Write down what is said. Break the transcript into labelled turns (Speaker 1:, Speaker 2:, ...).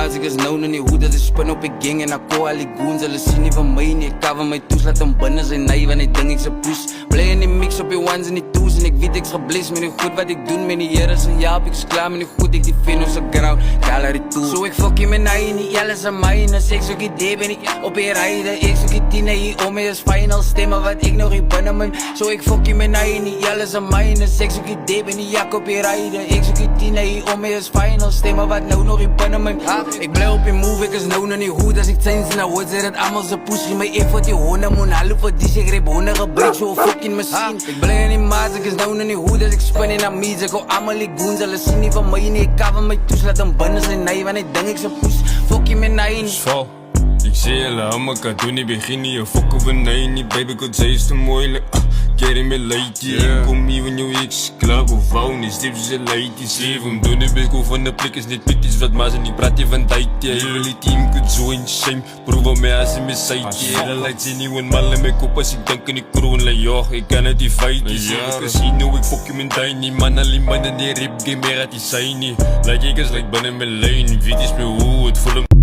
Speaker 1: maats, ek is nou nie hoe dat ek spin op die gang en ek kool al die goons, hulle sien nie van my nie, ek cover my toes, laat hom binne sy naai, want hy ding ek sy poes, bly in die mix op die ones en die twos, en ek weet ek's gebless met die goed wat ek doen, met die Here se jaap, ek is klaar met die goed, ek die ven op sy ground, gallery toe, so ek fuck jy my naai, nie alles aan my, as ek soek die day ben ek op die ride, ek soek die tiene hier om my is final stemme, wat ek nog hier binne my, so ek fuck jy my naai, nie alles aan my, as ek soek die day ben die jak op die ride, ek soek die tiene hier om my is final stemme, wat nou nog hier binne my, ek bly op die move, ek is nou nie goed, as ek change in die woods, het allemaal so push, my effort die honde, moet hallo vir die, ek reep honde gebreek, so fucking machine, ek bly in die maats, ek is nou nie goed, as ek spin in die mees, ek hou allemaal die goons, hulle sien nie van my nie, ek cover my toes, laat hom binne sy naai, want hy ding ek so push, fucking my naai nie.
Speaker 2: Val, ek sê hulle hammer kan doen nie, begin nie, jou fuck over naai nie, baby, God sê is te mooi, like, carry me lightje, kom hier van jou ex-club, of wou nie, stip soos een lightje, sê van doen die bek of van die plek is net pitties wat maas en die praat jy van tydje, jy wil die team could join shame, proef al my as in my siteje, hulle like sê nie one mal in my kop as ek dink in die kroon, like joh, ek kan het die feitje, sê ek as jy nou, ek fok jy my tuin nie, man al die man in die rap game, meer het die sy nie, like ek is like binnen my lijn, weet is my hoe, het voel hem